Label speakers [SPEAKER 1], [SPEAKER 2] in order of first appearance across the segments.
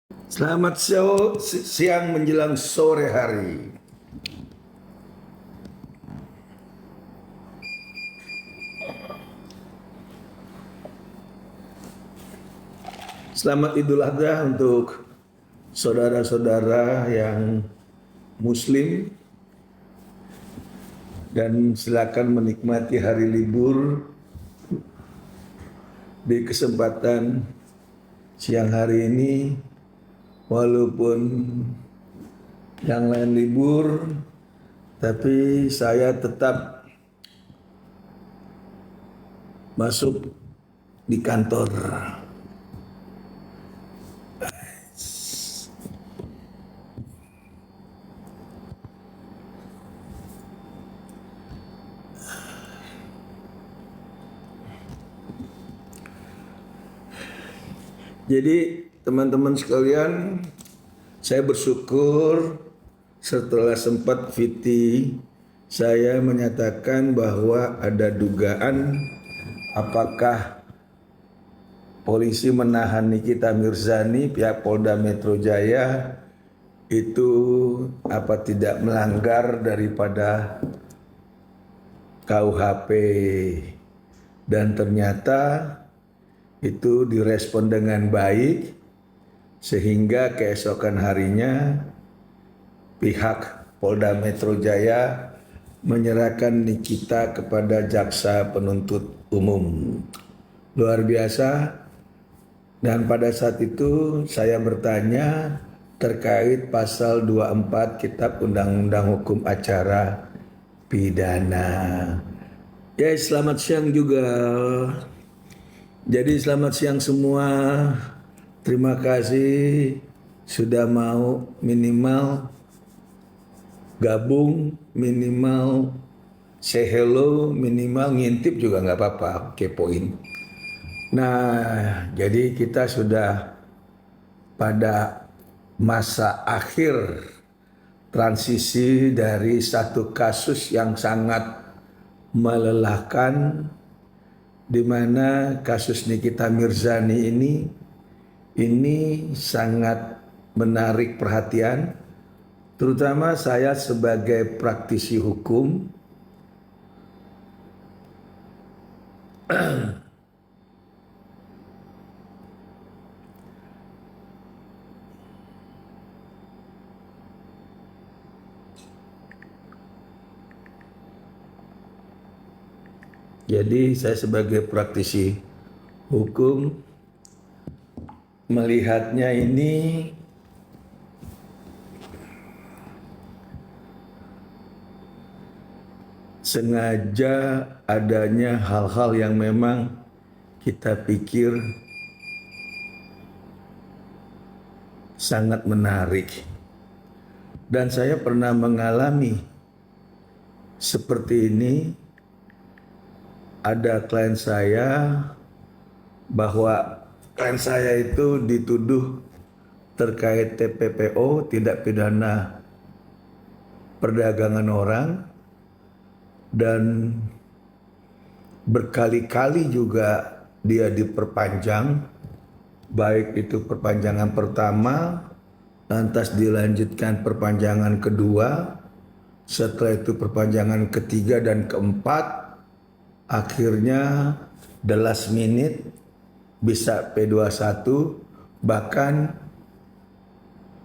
[SPEAKER 1] Selamat siang menjelang sore hari. Selamat Idul Adha untuk saudara-saudara yang Muslim dan silakan menikmati hari libur di kesempatan siang hari ini. Walaupun yang lain libur, tapi saya tetap masuk di kantor. Jadi teman-teman sekalian, saya bersyukur setelah sempat VT saya menyatakan bahwa ada dugaan apakah polisi menahan Nikita Mirzani, pihak Polda Metro Jaya itu apa tidak melanggar daripada KUHP, dan ternyata itu direspon dengan baik sehingga keesokan harinya pihak Polda Metro Jaya menyerahkan Nikita kepada jaksa penuntut umum. Luar biasa. Dan pada saat itu saya bertanya terkait pasal 24 Kitab Undang-Undang Hukum Acara Pidana. Ya, selamat siang juga. Jadi selamat siang semua. Terima kasih sudah mau minimal gabung, minimal say hello, minimal ngintip juga nggak apa-apa, kepoin. Nah, jadi kita sudah pada masa akhir transisi dari satu kasus yang sangat melelahkan, di mana kasus Nikita Mirzani ini sangat menarik perhatian, terutama saya sebagai praktisi hukum. Jadi saya sebagai praktisi hukum melihatnya ini sengaja adanya hal-hal yang memang kita pikir sangat menarik. Dan saya pernah mengalami seperti ini. Ada klien saya bahwa klien saya itu dituduh terkait TPPO, tindak pidana perdagangan orang, dan berkali-kali juga dia diperpanjang, baik itu perpanjangan pertama, lantas dilanjutkan perpanjangan kedua, setelah itu perpanjangan ketiga dan keempat, akhirnya the last minute bisa P21, bahkan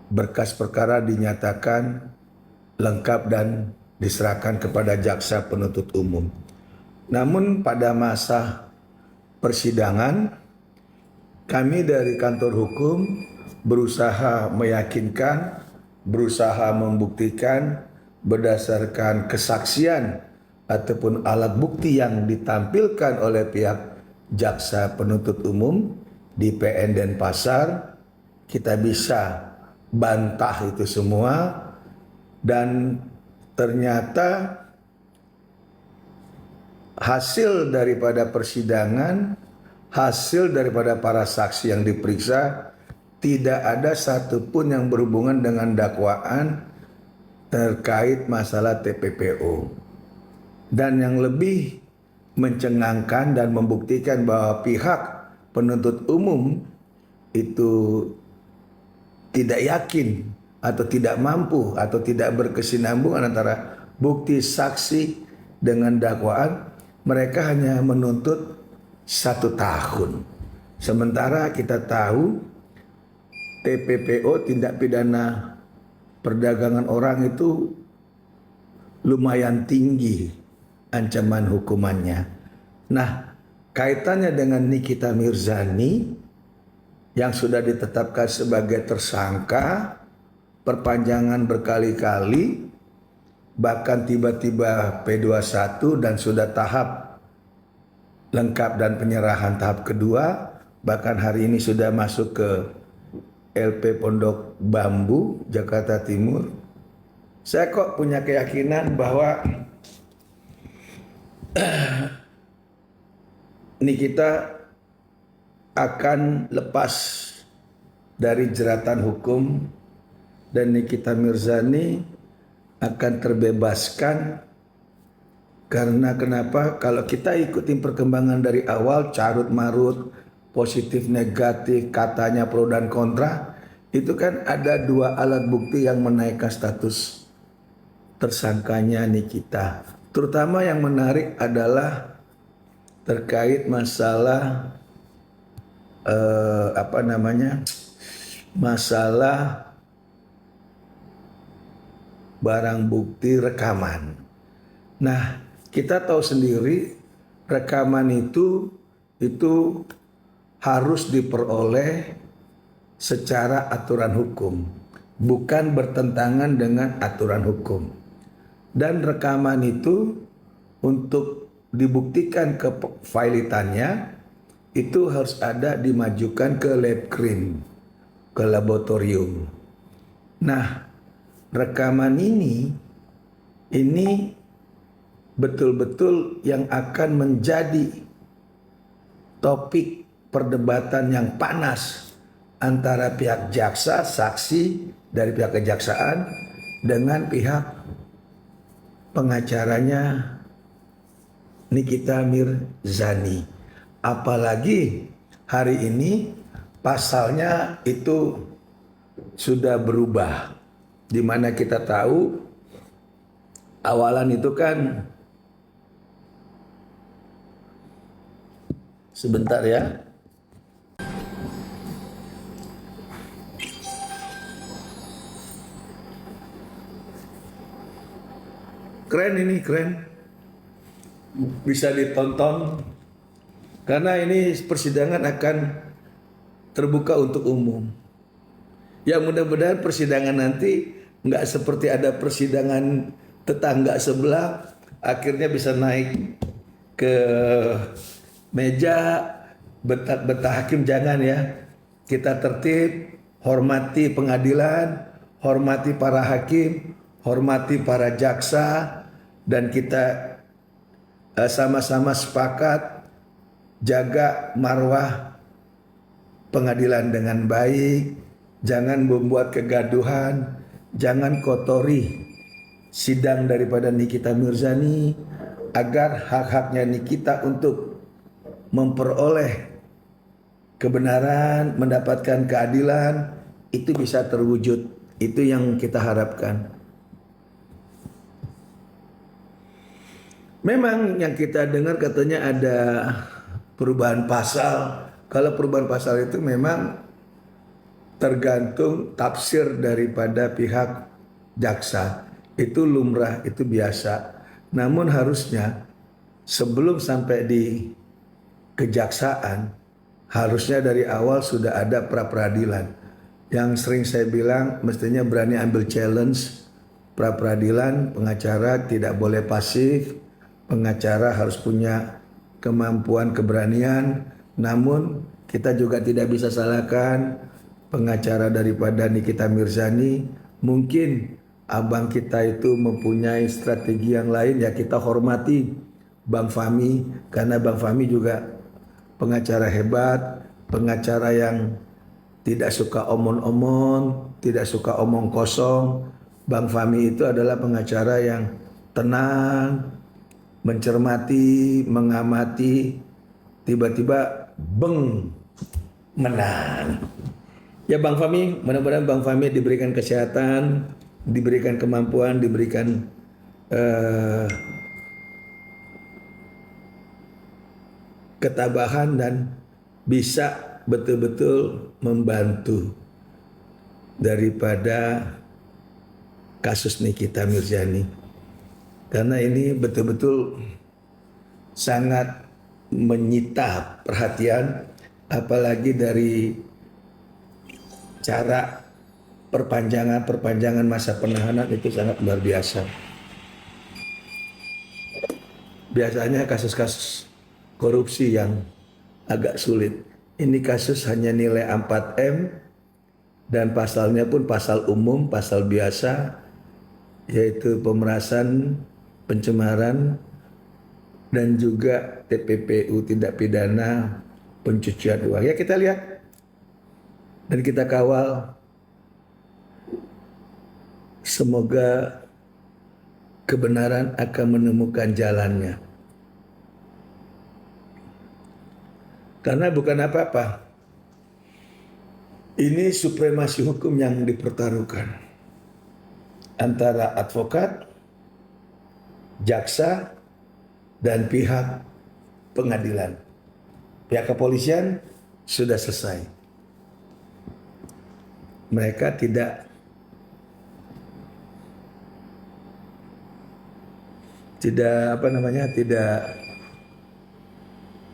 [SPEAKER 1] berkas perkara dinyatakan lengkap dan diserahkan kepada jaksa penuntut umum. Namun pada masa persidangan, kami dari kantor hukum berusaha meyakinkan, berusaha membuktikan berdasarkan kesaksian ataupun alat bukti yang ditampilkan oleh pihak jaksa penuntut umum di PN Denpasar. Kita bisa bantah itu semua, dan ternyata hasil daripada persidangan, hasil daripada para saksi yang diperiksa, tidak ada satupun yang berhubungan dengan dakwaan terkait masalah TPPO. Dan yang lebih mencengangkan dan membuktikan bahwa pihak penuntut umum itu tidak yakin atau tidak mampu atau tidak berkesinambungan antara bukti saksi dengan dakwaan, mereka hanya menuntut 1 tahun. Sementara kita tahu TPPO, tindak pidana perdagangan orang, itu lumayan tinggi ancaman hukumannya. Nah, kaitannya dengan Nikita Mirzani yang sudah ditetapkan sebagai tersangka, perpanjangan berkali-kali, bahkan tiba-tiba P21 dan sudah tahap lengkap dan penyerahan tahap kedua, bahkan hari ini sudah masuk ke LP Pondok Bambu, Jakarta Timur. Saya kok punya keyakinan bahwa Nikita akan lepas dari jeratan hukum dan Nikita Mirzani akan terbebaskan. Karena kenapa? Kalau kita ikutin perkembangan dari awal, carut marut, positif negatif, katanya pro dan kontra, itu kan ada 2 alat bukti yang menaikkan status tersangkanya Nikita. Terutama yang menarik adalah terkait masalah masalah barang bukti rekaman. Nah, kita tahu sendiri rekaman itu harus diperoleh secara aturan hukum, bukan bertentangan dengan aturan hukum. Dan rekaman itu untuk dibuktikan kevalitannya itu harus ada dimajukan ke lab krim, ke laboratorium. Nah, rekaman ini betul-betul yang akan menjadi topik perdebatan yang panas antara pihak jaksa, saksi dari pihak kejaksaan dengan pihak pengacaranya Nikita Mirzani. Apalagi hari ini pasalnya itu sudah berubah, di mana kita tahu awalan itu kan, sebentar ya. Keren ini, keren. Bisa ditonton. Karena ini persidangan akan terbuka untuk umum. Ya mudah-mudahan persidangan nanti nggak seperti ada persidangan tetangga sebelah, akhirnya bisa naik ke meja betah hakim. Jangan ya. Kita tertib, hormati pengadilan, hormati para hakim, hormati para jaksa, dan kita sama-sama sepakat jaga marwah pengadilan dengan baik. Jangan membuat kegaduhan, jangan kotori sidang daripada Nikita Mirzani, agar hak-haknya Nikita untuk memperoleh kebenaran, mendapatkan keadilan itu bisa terwujud. Itu yang kita harapkan. Memang yang kita dengar katanya ada perubahan pasal. Kalau perubahan pasal itu memang tergantung tafsir daripada pihak jaksa. Itu lumrah, itu biasa. Namun harusnya sebelum sampai di kejaksaan, harusnya dari awal sudah ada pra-peradilan. Yang sering saya bilang mestinya berani ambil challenge pra-peradilan. Pengacara tidak boleh pasif. Pengacara harus punya kemampuan, keberanian. Namun kita juga tidak bisa salahkan pengacara daripada Nikita Mirzani. Mungkin abang kita itu mempunyai strategi yang lain, ya kita hormati Bang Fahmi, karena Bang Fahmi juga pengacara hebat, pengacara yang tidak suka omong-omong, tidak suka omong kosong. Bang Fahmi itu adalah pengacara yang tenang, mencermati, mengamati, tiba-tiba beng, menang. Ya Bang Fahmi, mudah-mudahan Bang Fahmi diberikan kesehatan, diberikan kemampuan, diberikan ketabahan dan bisa betul-betul membantu daripada kasus Nikita Mirzani. Karena ini betul-betul sangat menyita perhatian, apalagi dari cara perpanjangan masa penahanan itu sangat luar biasa. Biasanya kasus-kasus korupsi yang agak sulit. Ini kasus hanya nilai 4M dan pasalnya pun pasal umum, pasal biasa, yaitu pemerasan, pencemaran, dan juga TPPU, tindak pidana pencucian uang. Ya kita lihat dan kita kawal. Semoga kebenaran akan menemukan jalannya. Karena bukan apa-apa. Ini supremasi hukum yang dipertaruhkan antara advokat, jaksa, dan pihak pengadilan. Pihak kepolisian sudah selesai. Mereka tidak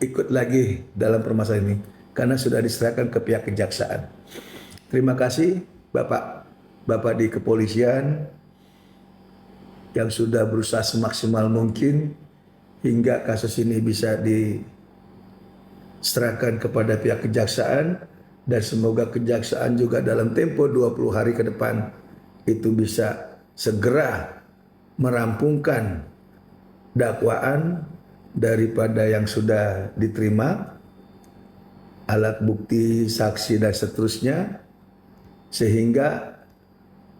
[SPEAKER 1] ikut lagi dalam permasalahan ini karena sudah diserahkan ke pihak kejaksaan. Terima kasih Bapak di kepolisian yang sudah berusaha semaksimal mungkin hingga kasus ini bisa diserahkan kepada pihak kejaksaan, dan semoga kejaksaan juga dalam tempo 20 hari ke depan itu bisa segera merampungkan dakwaan daripada yang sudah diterima, alat bukti, saksi, dan seterusnya, sehingga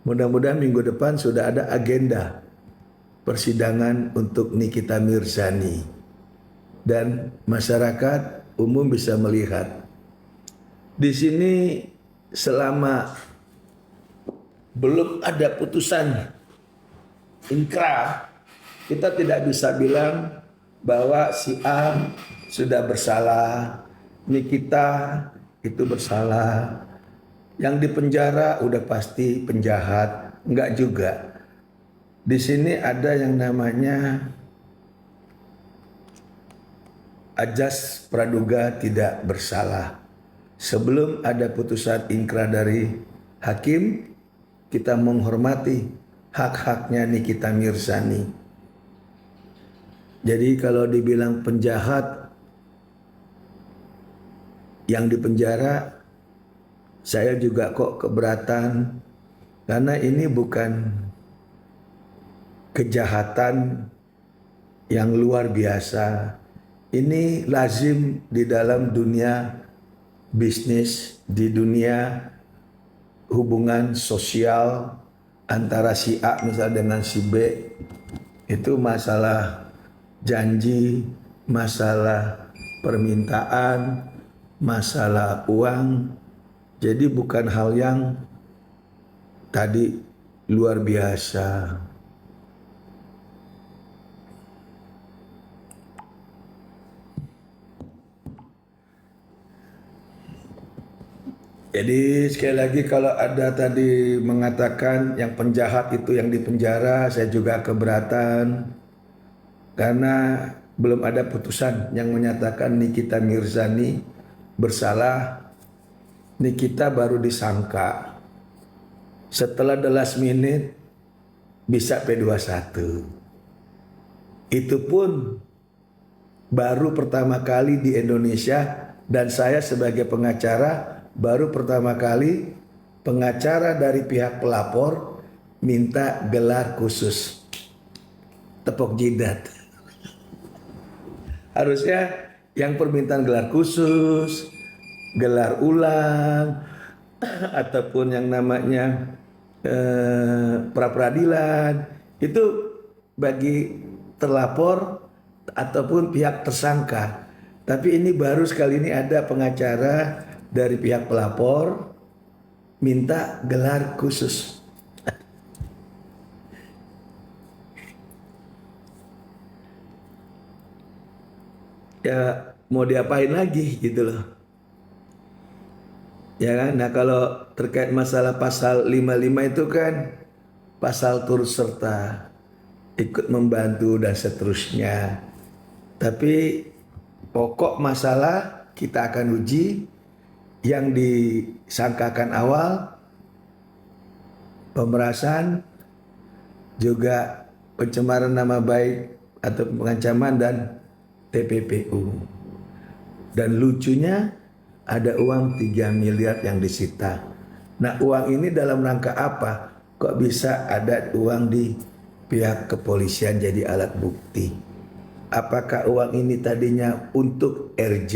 [SPEAKER 1] mudah-mudahan minggu depan sudah ada agenda persidangan untuk Nikita Mirzani dan masyarakat umum bisa melihat. Di sini selama belum ada putusan inkrah, kita tidak bisa bilang bahwa si A sudah bersalah, Nikita itu bersalah, yang dipenjara udah pasti penjahat. Enggak juga. Di sini ada yang namanya ajas praduga tidak bersalah. Sebelum ada putusan inkrah dari hakim, kita menghormati hak-haknya Nikita Mirzani. Jadi kalau dibilang penjahat yang dipenjara, saya juga kok keberatan, karena ini bukan kejahatan yang luar biasa. Ini lazim di dalam dunia bisnis, di dunia hubungan sosial antara si A misalnya dengan si B. Itu masalah janji, masalah permintaan, masalah uang. Jadi bukan hal yang tadi luar biasa. Jadi sekali lagi kalau ada tadi mengatakan yang penjahat itu yang dipenjara, saya juga keberatan. Karena belum ada putusan yang menyatakan Nikita Mirzani bersalah. Nikita baru disangka. Setelah the last minute bisa P21. Itu pun baru pertama kali di Indonesia, dan saya sebagai pengacara baru pertama kali pengacara dari pihak pelapor minta gelar khusus. Tepuk jidat. Harusnya yang permintaan gelar khusus, gelar ulang, ataupun yang namanya pra-peradilan, itu bagi terlapor ataupun pihak tersangka. Tapi ini baru sekali ini ada pengacara dari pihak pelapor minta gelar khusus. Ya mau diapain lagi gitu loh. Ya kan? Nah kalau terkait masalah pasal 55 itu kan pasal turut serta, ikut membantu dan seterusnya. Tapi pokok masalah kita akan uji yang disangkakan awal, pemerasan, juga pencemaran nama baik atau pengancaman dan TPPU. Dan lucunya ada uang 3 miliar yang disita. Nah uang ini dalam rangka apa? Kok bisa ada uang di pihak kepolisian jadi alat bukti? Apakah uang ini tadinya untuk RJ,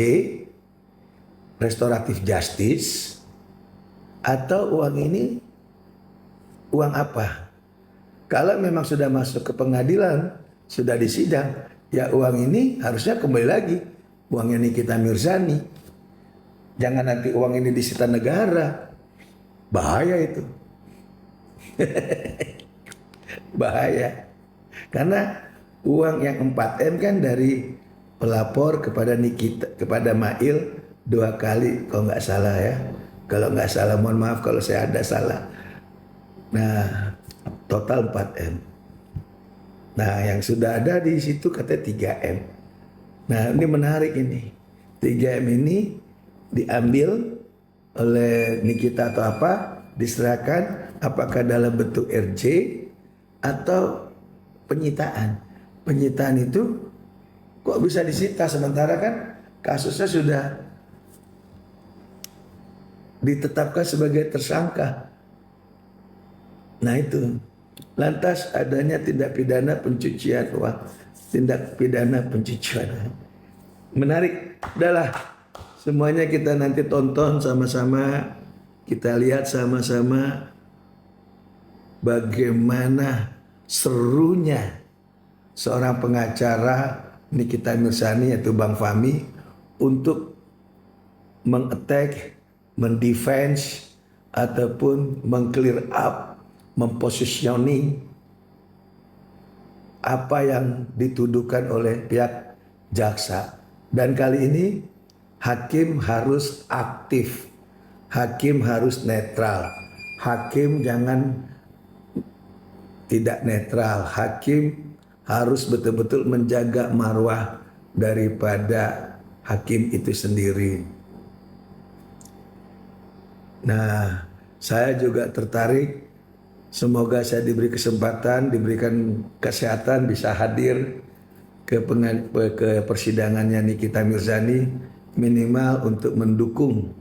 [SPEAKER 1] restoratif justice, atau uang ini uang apa? Kalau memang sudah masuk ke pengadilan, sudah disidang, ya uang ini harusnya kembali lagi. Uangnya Nikita Mirzani. Jangan nanti uang ini disita negara. Bahaya itu. Bahaya. Karena uang yang 4M kan dari pelapor kepada Nikita, kepada Mail 2 kali kalau nggak salah ya. Kalau nggak salah mohon maaf kalau saya ada salah. Nah total 4M. Nah yang sudah ada di situ katanya 3M. Nah ini menarik ini. 3M ini diambil oleh Nikita atau apa, diserahkan apakah dalam bentuk RJ atau penyitaan. Penyitaan itu kok bisa disita sementara kan kasusnya sudah ditetapkan sebagai tersangka. Nah itu. Lantas adanya tindak pidana pencucian uang, tindak pidana pencucian uang. Menarik. Udahlah, semuanya kita nanti tonton sama-sama, kita lihat sama-sama bagaimana serunya seorang pengacara Nikita Mirzani yaitu Bang Fahmi untuk mengattack, mendefense ataupun mengclear up, mempositioning apa yang dituduhkan oleh pihak jaksa. Dan kali ini hakim harus aktif, hakim harus netral, hakim jangan tidak netral, hakim harus betul-betul menjaga marwah daripada hakim itu sendiri. Nah, saya juga tertarik. Semoga saya diberi kesempatan, diberikan kesehatan bisa hadir ke persidangannya Nikita Mirzani, minimal untuk mendukung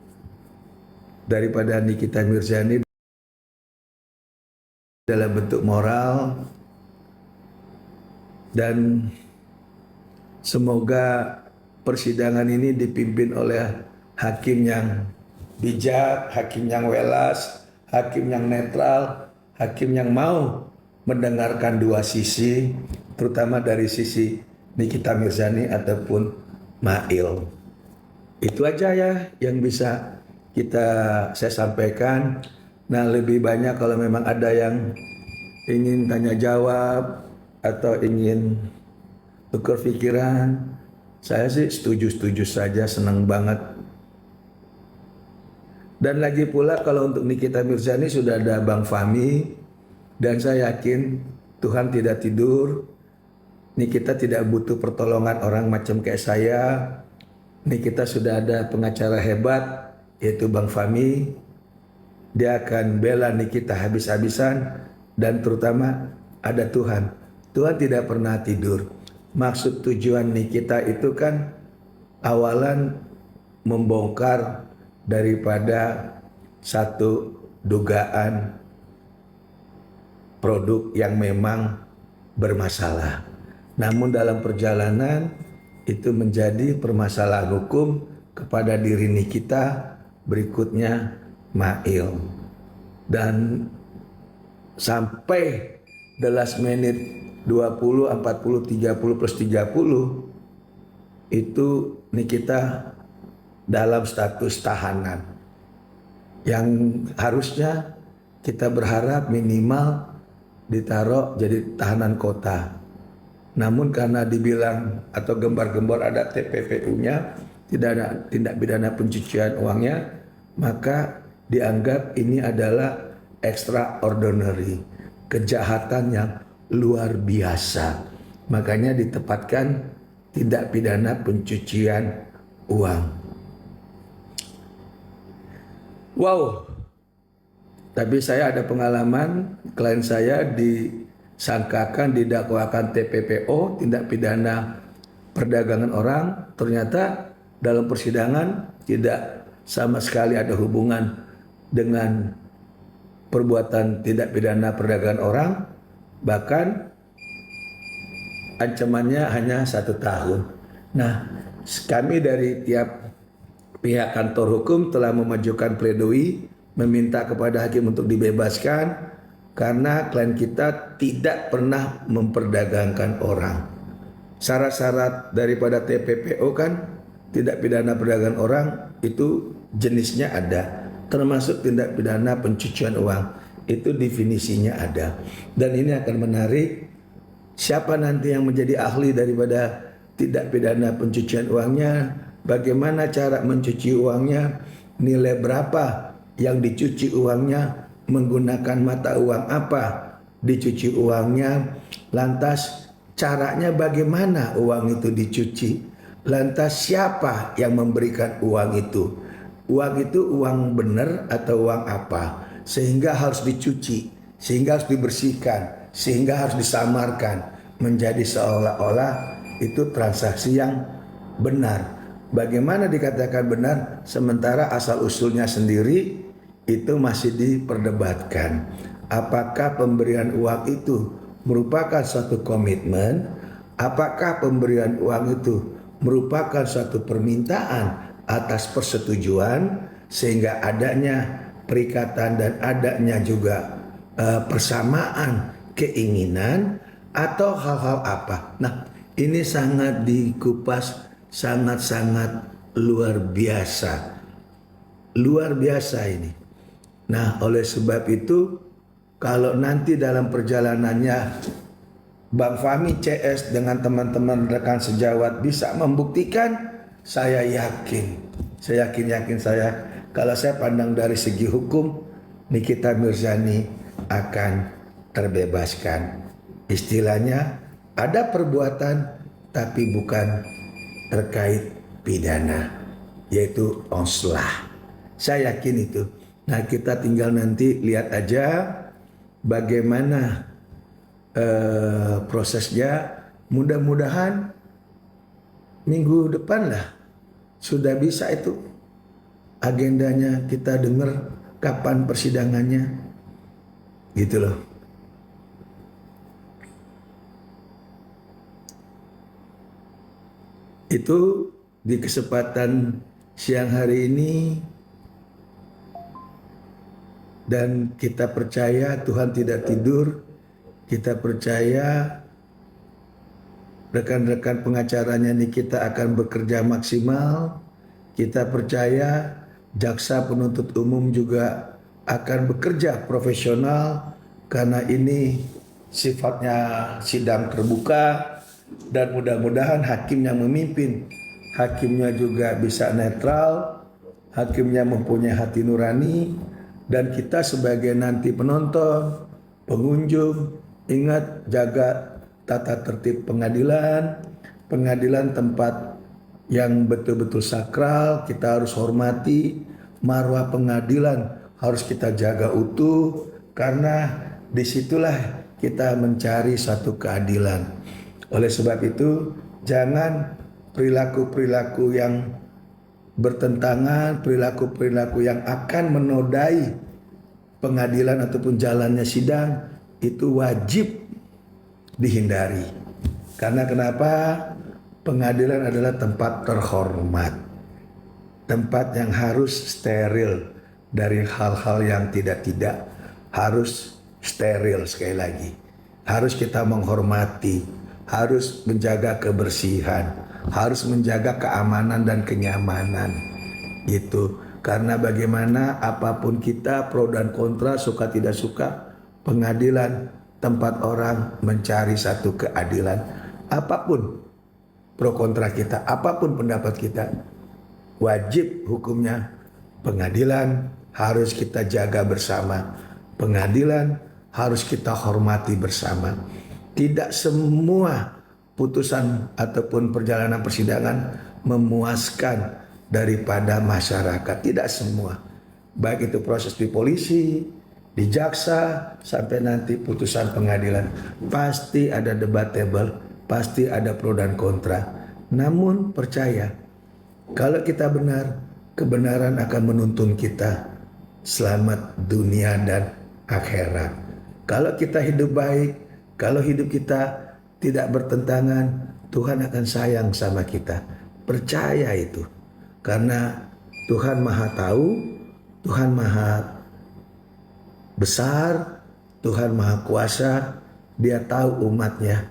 [SPEAKER 1] daripada Nikita Mirzani dalam bentuk moral, dan semoga persidangan ini dipimpin oleh hakim yang bijak, hakim yang welas, hakim yang netral, hakim yang mau mendengarkan dua sisi, terutama dari sisi Nikita Mirzani ataupun Mail. Itu aja ya yang bisa saya sampaikan. Nah lebih banyak kalau memang ada yang ingin tanya jawab atau ingin tukar pikiran, saya sih setuju-setuju saja, senang banget. Dan lagi pula kalau untuk Nikita Mirzani sudah ada Bang Fahmi, dan saya yakin Tuhan tidak tidur. Nikita tidak butuh pertolongan orang macam kayak saya. Nikita sudah ada pengacara hebat yaitu Bang Fahmi. Dia akan bela Nikita habis-habisan, dan terutama ada Tuhan. Tuhan tidak pernah tidur. Maksud tujuan Nikita itu kan awalan membongkar daripada satu dugaan produk yang memang bermasalah. Namun dalam perjalanan itu menjadi permasalahan hukum kepada diri Nikita, berikutnya Mail. Dan sampai the last minute 20, 40, 30 plus 30 itu Nikita dalam status tahanan. yang harusnya kita berharap minimal ditaruh jadi tahanan kota. Namun karena dibilang atau gembar-gembor ada TPPU-nya, tidak ada tindak pidana pencucian uangnya, maka dianggap ini adalah extraordinary, kejahatan yang luar biasa. Makanya ditempatkan tindak pidana pencucian uang. Wow, tapi saya ada pengalaman klien saya disangkakan didakwakan TPPO, tindak pidana perdagangan orang, ternyata dalam persidangan tidak sama sekali ada hubungan dengan perbuatan tindak pidana perdagangan orang, bahkan ancamannya hanya 1 tahun. Nah, kami dari tiap pihak kantor hukum telah memajukan pledoi meminta kepada hakim untuk dibebaskan karena klien kita tidak pernah memperdagangkan orang. Syarat-syarat daripada TPPO kan tindak pidana perdagangan orang itu jenisnya ada, termasuk tindak pidana pencucian uang itu definisinya ada. Dan ini akan menarik siapa nanti yang menjadi ahli daripada tindak pidana pencucian uangnya, bagaimana cara mencuci uangnya, nilai berapa yang dicuci uangnya, menggunakan mata uang apa dicuci uangnya, lantas caranya bagaimana uang itu dicuci, lantas siapa yang memberikan uang itu uang benar atau uang apa, sehingga harus dicuci, sehingga harus dibersihkan, sehingga harus disamarkan menjadi seolah-olah itu transaksi yang benar. Bagaimana dikatakan benar sementara asal usulnya sendiri itu masih diperdebatkan. Apakah pemberian uang itu merupakan suatu komitmen? Apakah pemberian uang itu merupakan suatu permintaan atas persetujuan sehingga adanya perikatan dan adanya juga persamaan keinginan atau hal-hal apa? Nah, ini sangat dikupas, sangat-sangat luar biasa. Luar biasa ini. Nah, oleh sebab itu kalau nanti dalam perjalanannya Bang Fahmi CS dengan teman-teman rekan sejawat bisa membuktikan, saya yakin kalau saya pandang dari segi hukum, Nikita Mirzani akan terbebaskan. Istilahnya ada perbuatan tapi bukan terkait pidana, yaitu onslah. Saya yakin itu. Nah, kita tinggal nanti lihat aja bagaimana prosesnya. Mudah-mudahan minggu depan lah sudah bisa itu agendanya, kita dengar kapan persidangannya gitu loh. Itu di kesempatan siang hari ini, dan kita percaya Tuhan tidak tidur. Kita percaya rekan-rekan pengacaranya ini kita akan bekerja maksimal. Kita percaya jaksa penuntut umum juga akan bekerja profesional karena ini sifatnya sidang terbuka. Dan mudah-mudahan hakim yang memimpin, hakimnya juga bisa netral, hakimnya mempunyai hati nurani, dan kita sebagai nanti penonton, pengunjung, ingat jaga tata tertib pengadilan, pengadilan tempat yang betul-betul sakral, kita harus hormati, marwah pengadilan harus kita jaga utuh, karena disitulah kita mencari satu keadilan. Oleh sebab itu, jangan perilaku-perilaku yang bertentangan, perilaku-perilaku yang akan menodai pengadilan ataupun jalannya sidang itu wajib dihindari. Karena kenapa? Pengadilan adalah tempat terhormat, tempat yang harus steril dari hal-hal yang tidak-tidak, harus steril. Sekali lagi, harus kita menghormati, harus menjaga kebersihan, harus menjaga keamanan dan kenyamanan. Gitu. Karena bagaimana apapun kita pro dan kontra, suka tidak suka, pengadilan tempat orang mencari satu keadilan. Apapun pro kontra kita, apapun pendapat kita, wajib hukumnya pengadilan harus kita jaga bersama. Pengadilan harus kita hormati bersama. Tidak semua putusan ataupun perjalanan persidangan memuaskan daripada masyarakat. Tidak semua. Baik itu proses di polisi, di jaksa, sampai nanti putusan pengadilan. Pasti ada debatable, pasti ada pro dan kontra. Namun percaya, kalau kita benar, kebenaran akan menuntun kita selamat dunia dan akhirat. Kalau kita hidup baik, kalau hidup kita tidak bertentangan, Tuhan akan sayang sama kita. Percaya itu. Karena Tuhan Maha tahu, Tuhan Maha besar, Tuhan Maha kuasa. Dia tahu umatnya,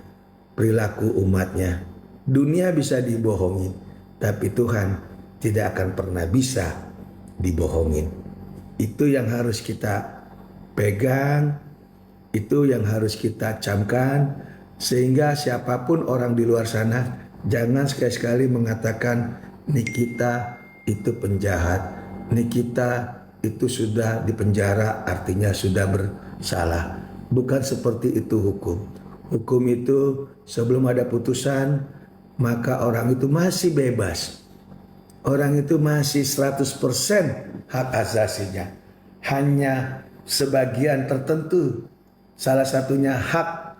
[SPEAKER 1] perilaku umatnya. Dunia bisa dibohongi, tapi Tuhan tidak akan pernah bisa dibohongin. Itu yang harus kita pegang, itu yang harus kita camkan, sehingga siapapun orang di luar sana jangan sekali-sekali mengatakan Nikita itu penjahat, Nikita itu sudah dipenjara artinya sudah bersalah. Bukan seperti itu hukum. Hukum itu sebelum ada putusan maka orang itu masih bebas. Orang itu masih 100% hak asasinya. Hanya sebagian tertentu, salah satunya hak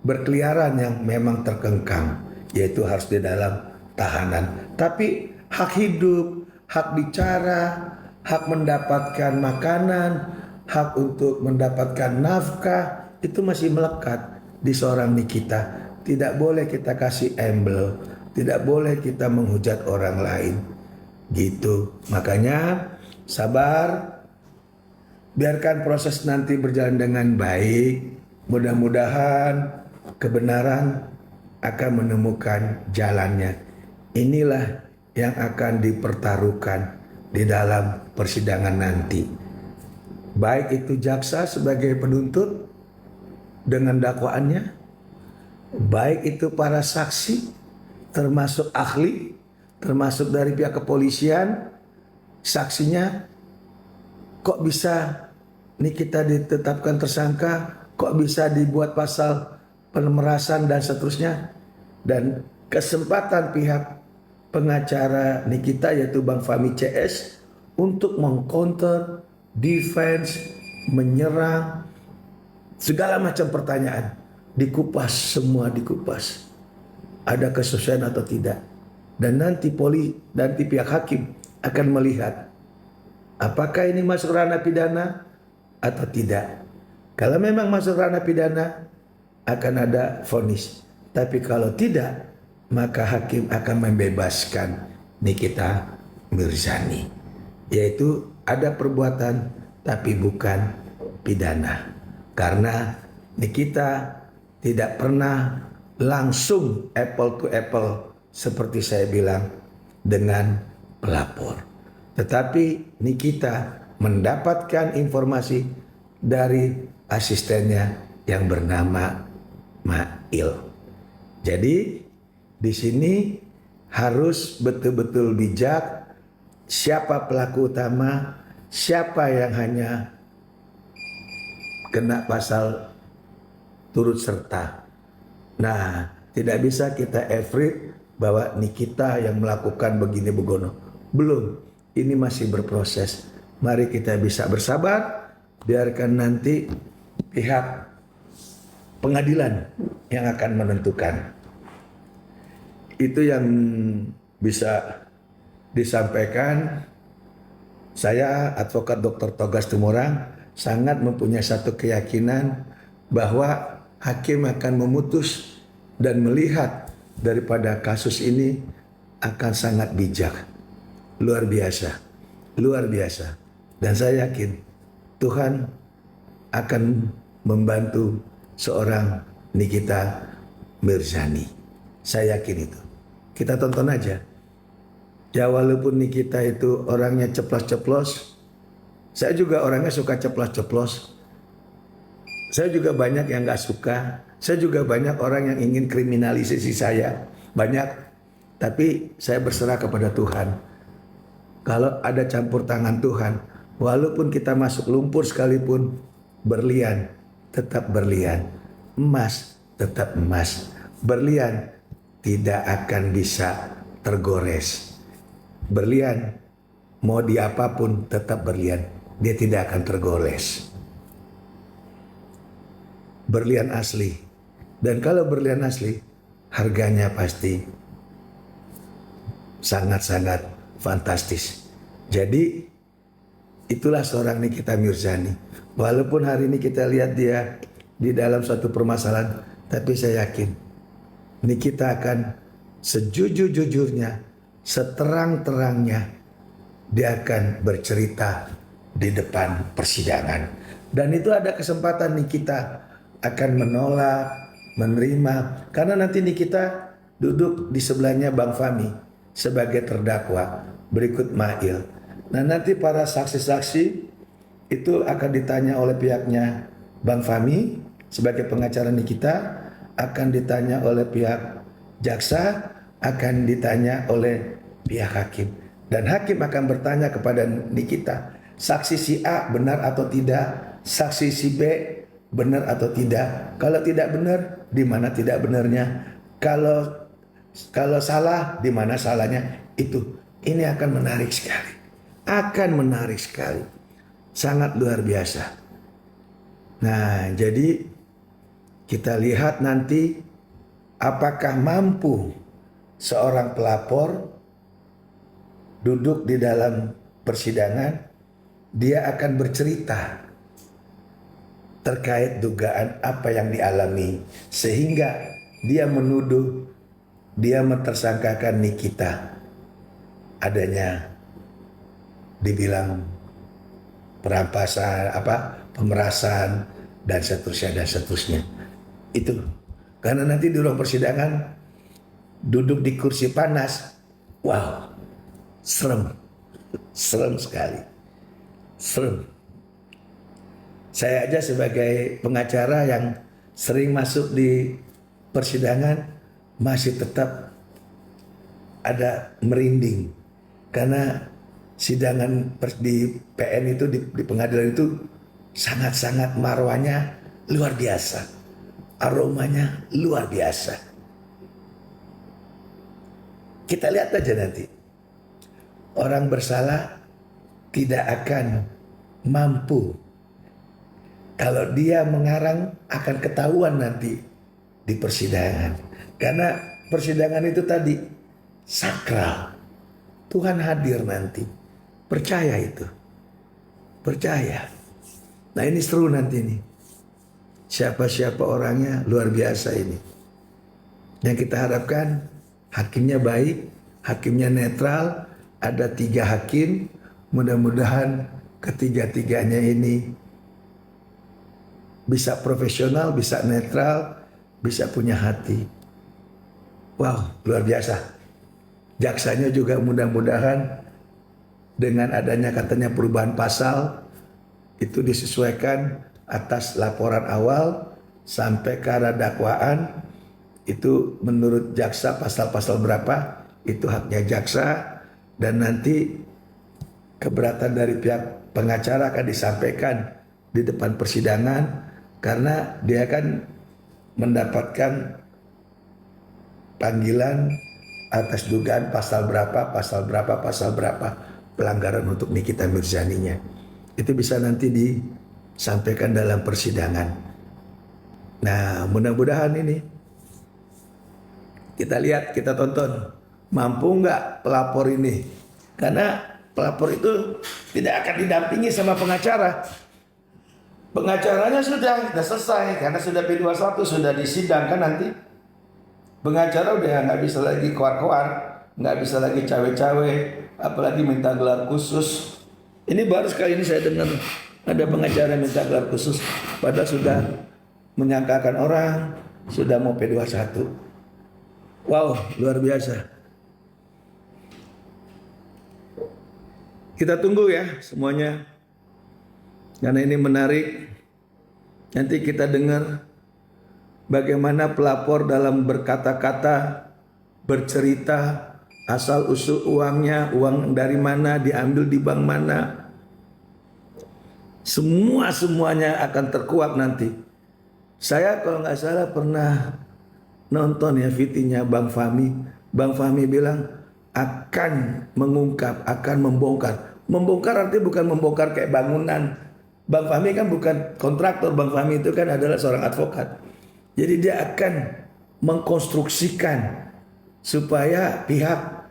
[SPEAKER 1] berkeliaran yang memang terkengkang, yaitu harus di dalam tahanan. Tapi hak hidup, hak bicara, hak mendapatkan makanan, hak untuk mendapatkan nafkah itu masih melekat di seorang Nikita. Tidak boleh kita kasih embel, tidak boleh kita menghujat orang lain. Gitu. Makanya sabar, biarkan proses nanti berjalan dengan baik. Mudah-mudahan kebenaran akan menemukan jalannya. Inilah yang akan dipertaruhkan di dalam persidangan nanti. Baik itu jaksa sebagai penuntut dengan dakwaannya, baik itu para saksi termasuk ahli, termasuk dari pihak kepolisian, saksinya kok bisa Nikita ditetapkan tersangka, kok bisa dibuat pasal pemerasan dan seterusnya. Dan kesempatan pihak pengacara Nikita yaitu Bang Fahmi CS untuk mengcounter, defense, menyerang, segala macam pertanyaan dikupas, semua dikupas. Ada kesesuaian atau tidak. Dan nanti pihak hakim akan melihat apakah ini masuk ranah pidana atau tidak. Kalau memang masuk ranah pidana akan ada vonis. Tapi kalau tidak, maka hakim akan membebaskan Nikita Mirzani. Yaitu ada perbuatan tapi bukan pidana. Karena Nikita tidak pernah langsung apple to apple seperti saya bilang dengan pelapor. Tetapi Nikita mendapatkan informasi dari asistennya yang bernama Mail. Jadi di sini harus betul-betul bijak siapa pelaku utama, siapa yang hanya kena pasal turut serta. Nah, tidak bisa kita afraid bahwa Nikita yang melakukan begini begono. Belum, ini masih berproses. Mari kita bisa bersabar, biarkan nanti pihak pengadilan yang akan menentukan. Itu yang bisa disampaikan. Saya advokat Dr. Togas Tumorang sangat mempunyai satu keyakinan bahwa hakim akan memutus dan melihat daripada kasus ini akan sangat bijak. Luar biasa. Luar biasa. Dan saya yakin Tuhan akan membantu seorang Nikita Mirzani. Saya yakin itu. Kita tonton aja. Ya walaupun Nikita itu orangnya ceplos-ceplos, saya juga orangnya suka ceplos-ceplos. Saya juga banyak yang nggak suka. Saya juga banyak orang yang ingin kriminalisasi saya. Banyak. Tapi saya berserah kepada Tuhan. Kalau ada campur tangan Tuhan, walaupun kita masuk lumpur sekalipun, berlian tetap berlian. Emas tetap emas. Berlian tidak akan bisa tergores. Berlian mau diapapun tetap berlian. Dia tidak akan tergores. Berlian asli. Dan kalau berlian asli, harganya pasti sangat-sangat fantastis. Jadi itulah seorang Nikita Mirzani. Walaupun hari ini kita lihat dia di dalam suatu permasalahan, tapi saya yakin Nikita akan sejujur-jujurnya, seterang-terangnya, dia akan bercerita di depan persidangan. Dan itu ada kesempatan Nikita akan menolak, menerima. Karena nanti Nikita duduk di sebelahnya Bang Fahmi sebagai terdakwa, berikut Mail. Nah nanti para saksi-saksi itu akan ditanya oleh pihaknya Bang Fahmi sebagai pengacara Nikita, akan ditanya oleh pihak jaksa, akan ditanya oleh pihak hakim. Dan hakim akan bertanya kepada Nikita, saksi si A benar atau tidak, saksi si B benar atau tidak. Kalau tidak benar, di mana tidak benarnya. Kalau salah, di mana salahnya. Ini akan menarik sekali. Akan menarik sekali. Sangat luar biasa. Nah, jadi kita lihat nanti apakah mampu seorang pelapor duduk di dalam persidangan, dia akan bercerita terkait dugaan apa yang dialami, sehingga dia menuduh, dia mentersangkakan Nikita adanya dibilang perampasan, pemerasan dan seterusnya. Itu karena nanti di ruang persidangan duduk di kursi panas, wow, serem sekali, serem. Saya aja sebagai pengacara yang sering masuk di persidangan masih tetap ada merinding. Karena sidangan di PN itu, di pengadilan itu sangat-sangat marwahnya luar biasa. Aromanya luar biasa. Kita lihat aja nanti. Orang bersalah tidak akan mampu. Kalau dia mengarang akan ketahuan nanti di persidangan. Karena persidangan itu tadi sakral. Tuhan hadir nanti. Percaya itu. Percaya. Nah ini seru nanti nih. Siapa-siapa orangnya luar biasa ini. Yang kita harapkan hakimnya baik, hakimnya netral, ada 3 hakim. Mudah-mudahan ketiga-tiganya ini bisa profesional, bisa netral, bisa punya hati. Wow, luar biasa. Jaksanya juga mudah-mudahan dengan adanya katanya perubahan pasal, itu disesuaikan atas laporan awal sampai ke arah dakwaan. Itu menurut jaksa pasal-pasal berapa, itu haknya jaksa. Dan nanti keberatan dari pihak pengacara akan disampaikan di depan persidangan. Karena dia kan mendapatkan panggilan atas dugaan pasal berapa pelanggaran untuk Nikita Mirzaninya. Itu bisa nanti disampaikan dalam persidangan. Nah, mudah-mudahan ini kita lihat, kita tonton mampu nggak pelapor ini. Karena pelapor itu tidak akan didampingi sama pengacara. Pengacaranya sudah selesai karena sudah P21, sudah disidangkan nanti. Pengacara udah nggak bisa lagi koar-koar, nggak bisa lagi cawe-cawe, apalagi minta gelar khusus. Ini baru sekali ini saya dengar ada pengacara minta gelar khusus, padahal sudah menyangkakan orang, sudah mau P21. Wow, luar biasa. Kita tunggu ya semuanya, karena ini menarik. Nanti kita dengar bagaimana pelapor dalam berkata-kata, bercerita, asal usul uangnya, uang dari mana, diambil di bank mana. Semuanya akan terkuak nanti. Saya kalau nggak salah pernah nonton ya VT-nya Bang Fahmi. Bang Fahmi bilang akan mengungkap, akan membongkar. Membongkar artinya bukan membongkar kayak bangunan. Bang Fahmi kan bukan kontraktor. Bang Fahmi itu kan adalah seorang advokat. Jadi dia akan mengkonstruksikan supaya pihak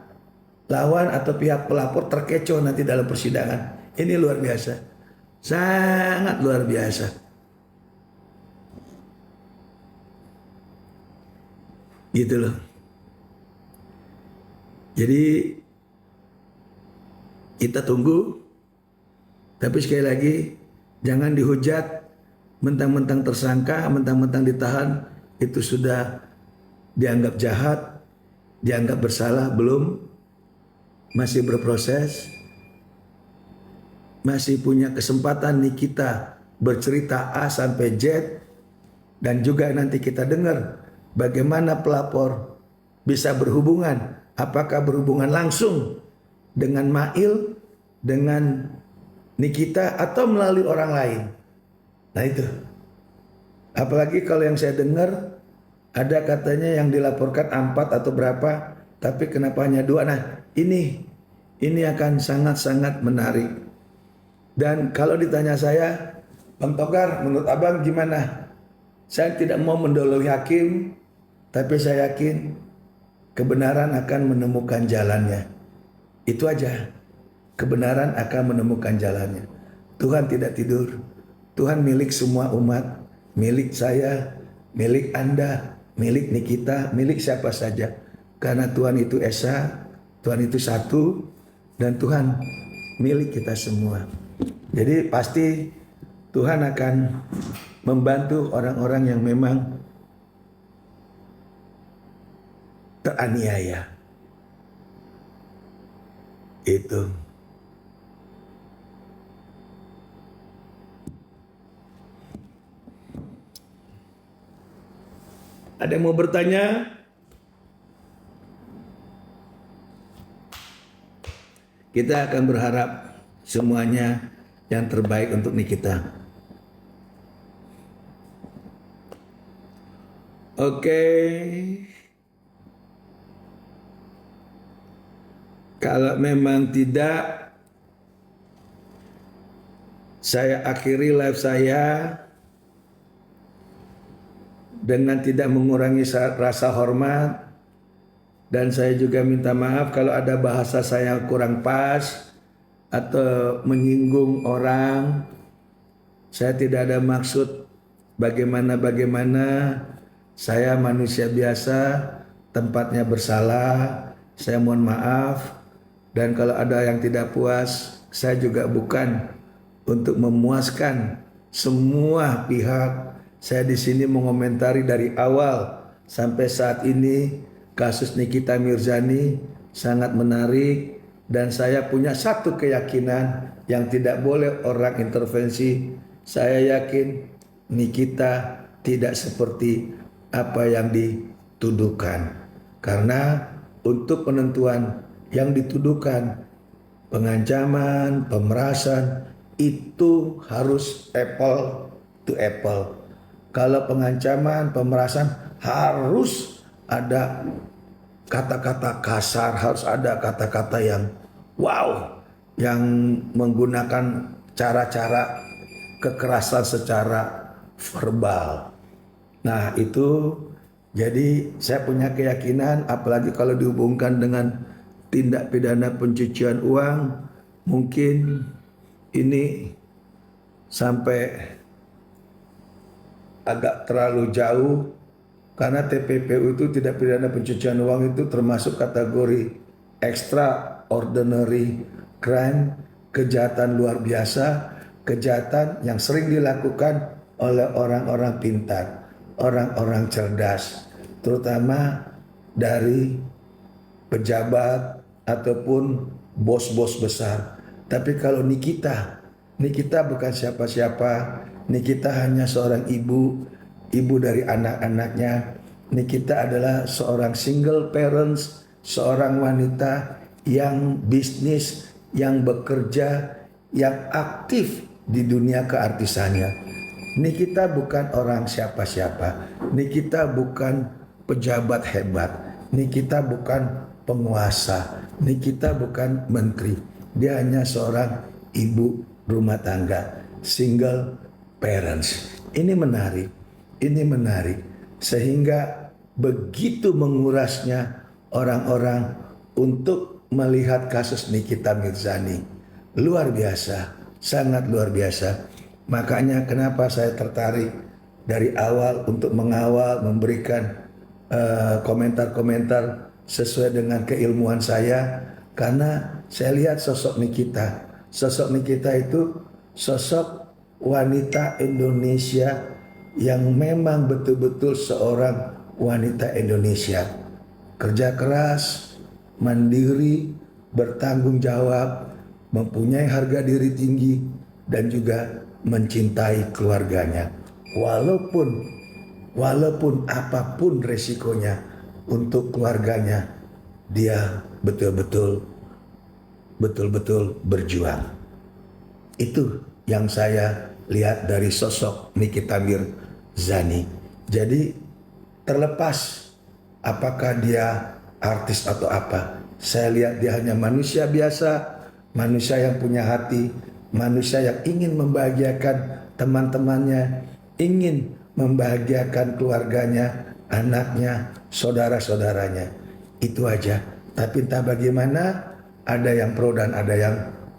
[SPEAKER 1] lawan atau pihak pelapor terkecoh nanti dalam persidangan. Ini luar biasa. Sangat luar biasa. Gitu loh. Jadi kita tunggu. Tapi sekali lagi jangan dihujat, mentang-mentang tersangka, mentang-mentang ditahan, itu sudah dianggap jahat, dianggap bersalah, belum, masih berproses, masih punya kesempatan nih kita bercerita A sampai Z, dan juga nanti kita dengar bagaimana pelapor bisa berhubungan, apakah berhubungan langsung dengan Mail, dengan Nikita, atau melalui orang lain. Nah itu. Apalagi kalau yang saya dengar ada katanya yang dilaporkan 4 atau berapa, tapi kenapa hanya 2? Nah ini akan sangat-sangat menarik. Dan kalau ditanya saya, Bang Togar, menurut abang gimana? Saya tidak mau mendoloi hakim, tapi saya yakin kebenaran akan menemukan jalannya. Itu aja. Kebenaran akan menemukan jalannya. Tuhan tidak tidur. Tuhan milik semua umat, milik saya, milik Anda, milik Nikita, milik siapa saja. Karena Tuhan itu Esa, Tuhan itu satu, dan Tuhan milik kita semua. Jadi pasti Tuhan akan membantu orang-orang yang memang teraniaya. Itu. Ada yang mau bertanya? Kita akan berharap semuanya yang terbaik untuk Nikita. Oke. Kalau memang tidak, saya akhiri live saya dengan tidak mengurangi rasa hormat, dan saya juga minta maaf kalau ada bahasa saya kurang pas atau menyinggung orang. Saya tidak ada maksud bagaimana. Saya manusia biasa, tempatnya bersalah. Saya mohon maaf. Dan kalau ada yang tidak puas, saya juga bukan untuk memuaskan semua pihak. Saya di sini mengomentari dari awal sampai saat ini kasus Nikita Mirzani sangat menarik, dan saya punya satu keyakinan yang tidak boleh orang intervensi. Saya yakin Nikita tidak seperti apa yang dituduhkan, karena untuk penentuan yang dituduhkan, pengancaman, pemerasan, itu harus apple to apple. Kalau pengancaman, pemerasan harus ada kata-kata kasar, harus ada kata-kata yang wow, yang menggunakan cara-cara kekerasan secara verbal. Nah itu, jadi saya punya keyakinan, apalagi kalau dihubungkan dengan tindak pidana pencucian uang, mungkin ini sampai agak terlalu jauh, karena TPPU itu tidak pidana pencucian uang itu termasuk kategori extraordinary crime, kejahatan luar biasa, kejahatan yang sering dilakukan oleh orang-orang pintar, orang-orang cerdas, terutama dari pejabat ataupun bos-bos besar. Tapi kalau Nikita bukan siapa-siapa. Nikita hanya seorang ibu dari anak-anaknya. Nikita adalah seorang single parents, seorang wanita yang bisnis, yang bekerja, yang aktif di dunia keartisannya. Nikita bukan orang siapa-siapa. Nikita bukan pejabat hebat. Nikita bukan penguasa. Nikita bukan menteri. Dia hanya seorang ibu rumah tangga, single parents. Ini menarik. Ini menarik. Sehingga begitu mengurasnya orang-orang untuk melihat kasus Nikita Mirzani. Luar biasa, sangat luar biasa. Makanya kenapa saya tertarik dari awal untuk mengawal, memberikan komentar-komentar sesuai dengan keilmuan saya. Karena saya lihat sosok Nikita. Sosok Nikita itu sosok wanita Indonesia yang memang betul-betul seorang wanita Indonesia. Kerja keras, mandiri, bertanggung jawab, mempunyai harga diri tinggi, dan juga mencintai keluarganya. Walaupun apapun resikonya untuk keluarganya, dia betul-betul berjuang. Itu yang saya lihat dari sosok Nikita Mirzani. Jadi terlepas apakah dia artis atau apa, saya lihat dia hanya manusia biasa, manusia yang punya hati, manusia yang ingin membahagiakan teman-temannya, ingin membahagiakan keluarganya, anaknya, saudara-saudaranya. Itu aja. Tapi entah bagaimana, ada yang pro dan ada yang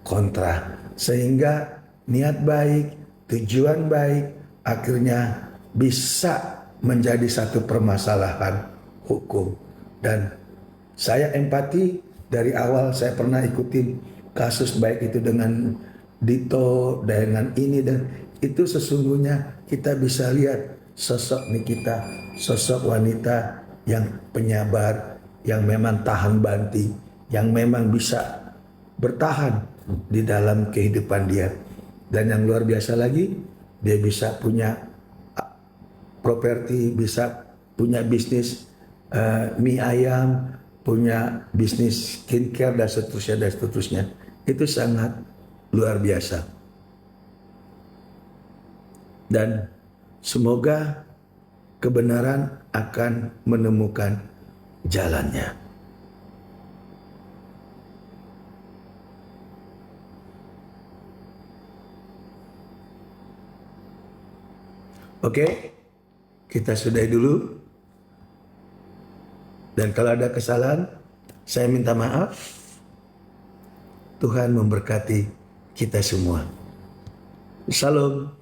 [SPEAKER 1] kontra. Sehingga niat baik, tujuan baik, akhirnya bisa menjadi satu permasalahan hukum. Dan saya empati dari awal. Saya pernah ikutin kasus baik itu dengan Dito, dengan ini, dan itu sesungguhnya kita bisa lihat sosok Nikita, sosok wanita yang penyabar, yang memang tahan banting, yang memang bisa bertahan di dalam kehidupan dia. Dan yang luar biasa lagi, dia bisa punya properti, bisa punya bisnis mie ayam, punya bisnis skincare dan seterusnya. Itu sangat luar biasa. Dan semoga kebenaran akan menemukan jalannya. Oke, kita sudahi dulu. Dan kalau ada kesalahan, saya minta maaf. Tuhan memberkati kita semua. Salam.